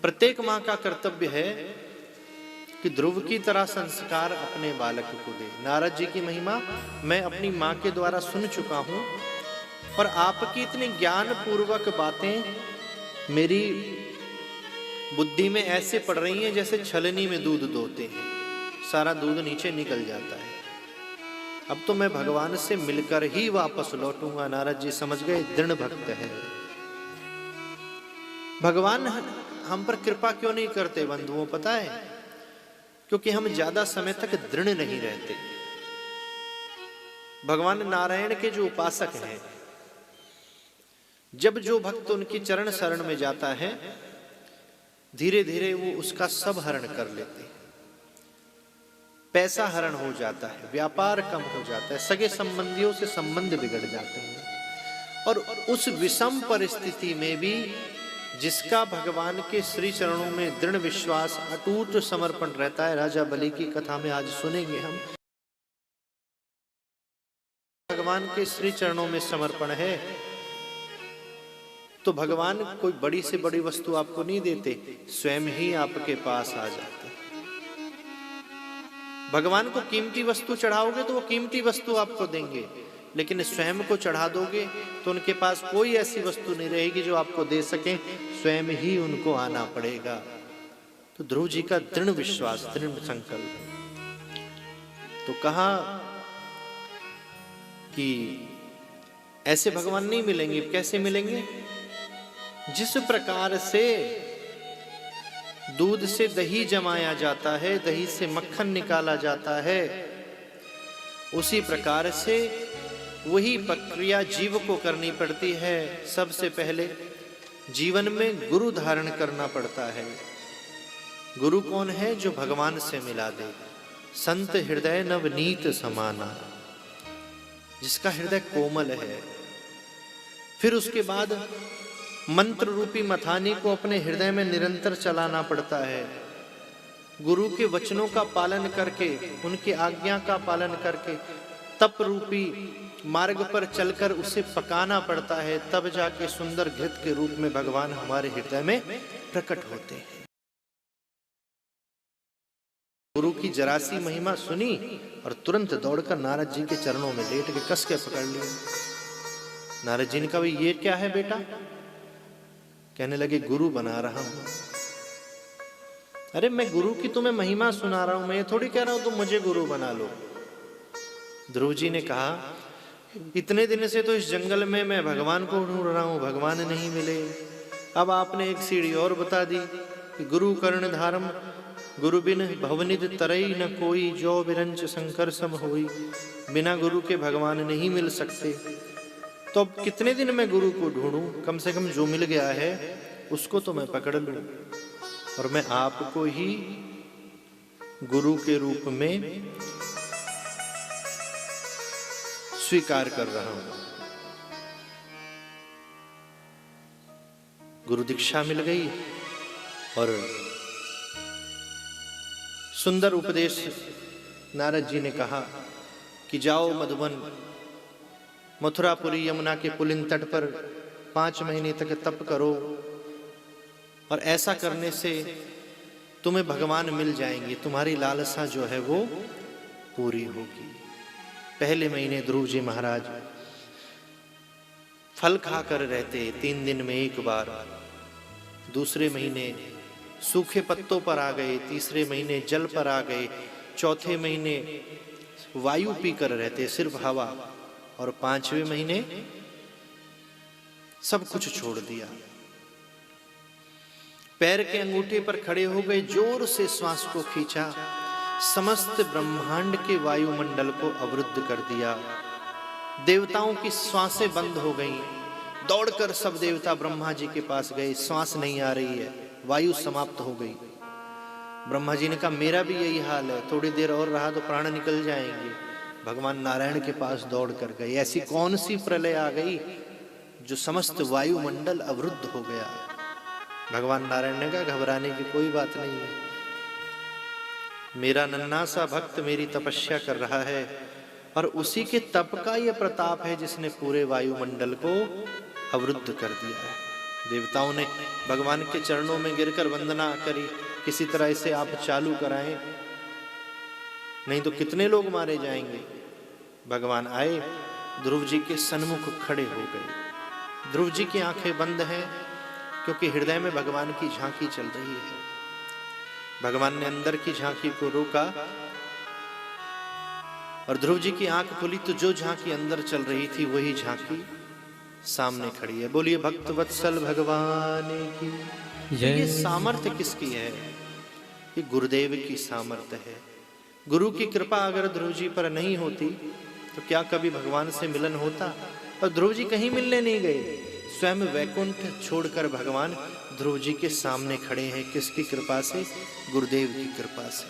प्रत्येक माँ का कर्तव्य है कि ध्रुव की तरह संस्कार अपने बालक को दे। नारद जी की महिमा मैं अपनी माँ के द्वारा सुन चुका हूँ, और आपकी इतनी ज्ञान पूर्वक बातें मेरी बुद्धि में ऐसे पड़ रही हैं जैसे छलनी में दूध दोते हैं, सारा दूध नीचे निकल जाता है। अब तो मैं भगवान से मिलकर ही वापस लौटूंगा। नारद जी समझ गए दृढ़ भक्त है। भगवान हम पर कृपा क्यों नहीं करते बंधुओं, पता है? क्योंकि हम ज्यादा समय तक दृढ़ नहीं रहते। भगवान नारायण के जो उपासक हैं, जब जो भक्त उनकी चरण शरण में जाता है, धीरे धीरे वो उसका सब हरण कर लेते हैं। पैसा हरण हो जाता है, व्यापार कम हो जाता है, सगे संबंधियों से संबंध बिगड़ जाते हैं। और उस विषम परिस्थिति में भी जिसका भगवान के श्री चरणों में दृढ़ विश्वास, अटूट समर्पण रहता है, राजा बलि की कथा में आज सुनेंगे हम, भगवान के श्री चरणों में समर्पण है, तो भगवान कोई बड़ी से बड़ी वस्तु आपको नहीं देते, स्वयं ही आपके पास आ जाते। भगवान को कीमती वस्तु चढ़ाओगे तो वो कीमती वस्तु आपको देंगे, लेकिन स्वयं को चढ़ा दोगे तो उनके पास कोई ऐसी वस्तु नहीं रहेगी जो आपको दे सके, स्वयं ही उनको आना पड़ेगा। तो ध्रुव जी का दृढ़ विश्वास, दृढ़ संकल्प। तो कहा कि ऐसे भगवान नहीं मिलेंगे। कैसे मिलेंगे? जिस प्रकार से दूध से दही जमाया जाता है, दही से मक्खन निकाला जाता है, उसी प्रकार से वही प्रक्रिया जीव को करनी पड़ती है। सबसे पहले जीवन में गुरु धारण करना पड़ता है। गुरु कौन है? जो भगवान से मिला दे। संत हृदय नवनीत समाना, जिसका हृदय कोमल है। फिर उसके बाद मंत्र रूपी मथानी को अपने हृदय में निरंतर चलाना पड़ता है। गुरु के वचनों का पालन करके, उनकी आज्ञा का पालन करके, तप रूपी मार्ग पर चलकर उसे पकाना पड़ता है, तब जाके सुंदर घृत के रूप में भगवान हमारे हृदय में प्रकट होते हैं। गुरु की जरा सी महिमा सुनी और तुरंत दौड़कर नारद जी के चरणों में लेट के कस के पकड़ लिया। नारद जी ने कहा, भाई ये क्या है बेटा? कहने लगे, गुरु बना रहा हूं। अरे मैं गुरु की तुम्हें महिमा सुना रहा हूं, मैं ये थोड़ी कह रहा हूं तुम मुझे गुरु बना लो। ध्रुव जी ने कहा, इतने दिन से तो इस जंगल में मैं भगवान को ढूंढ रहा हूं, भगवान नहीं मिले। अब आपने एक सीढ़ी और बता दी कि गुरु कर्ण धारम, गुरु बिन भवनिध तरई न कोई, जो बिरंच शंकर सम होई। बिना गुरु के भगवान नहीं मिल सकते। तो अब कितने दिन मैं गुरु को ढूंढूं? कम से कम जो मिल गया है उसको तो मैं पकड़ लूं, और मैं आपको ही गुरु के रूप में स्वीकार कर रहा हूं। गुरु दीक्षा मिल गई और सुंदर उपदेश नारद जी ने कहा कि जाओ मधुबन, मथुरापुरी यमुना के पुलिन तट पर 5 महीने तक तप करो, और ऐसा करने से तुम्हें भगवान मिल जाएंगे, तुम्हारी लालसा जो है वो पूरी होगी। पहले महीने ध्रुव जी महाराज फल खाकर रहते 3 दिन में एक बार, दूसरे महीने सूखे पत्तों पर आ गए, तीसरे महीने जल पर आ गए, चौथे महीने वायु पीकर रहते, सिर्फ हवा, और 5वें महीने सब कुछ छोड़ दिया। पैर के अंगूठे पर खड़े हो गए, जोर से श्वास को खींचा, समस्त ब्रह्मांड के वायुमंडल को अवरुद्ध कर दिया। देवताओं की श्वासें बंद हो गईं। दौड़कर सब देवता ब्रह्मा जी के पास गए, श्वास नहीं आ रही है, वायु समाप्त हो गई। ब्रह्मा जी ने कहा, मेरा भी यही हाल है, थोड़ी देर और रहा तो प्राण निकल जाएंगे। भगवान नारायण के पास दौड़ कर गए। ऐसी कौन सी प्रलय आ गई जो समस्त वायुमंडल अवरुद्ध हो गया? भगवान नारायण ने कहा, घबराने की कोई बात नहीं है, मेरा नन्हा सा भक्त मेरी तपस्या कर रहा है, और उसी के तप का यह प्रताप है जिसने पूरे वायुमंडल को अवरुद्ध कर दिया है। देवताओं ने भगवान के चरणों में गिरकर वंदना करी, किसी तरह इसे आप चालू कराएं, नहीं तो कितने लोग मारे जाएंगे। भगवान आए, ध्रुव जी के सन्मुख खड़े हो गए। ध्रुव जी की आंखें बंद हैं क्योंकि हृदय में भगवान की झांकी चल रही है। भगवान ने अंदर की झांकी को रोका और ध्रुव जी की आंख खुली तो जो झांकी अंदर चल रही थी वही झांकी सामने खड़ी है। बोलिए भक्त वत्सल भगवान की। ये सामर्थ्य किसकी है? ये गुरुदेव की सामर्थ्य है। गुरु की कृपा अगर ध्रुव जी पर नहीं होती तो क्या कभी भगवान से मिलन होता? और ध्रुव जी कहीं मिलने नहीं गए, स्वयं वैकुंठ छोड़कर भगवान ध्रुव जी के सामने खड़े हैं। किसकी कृपा से? गुरुदेव की कृपा से।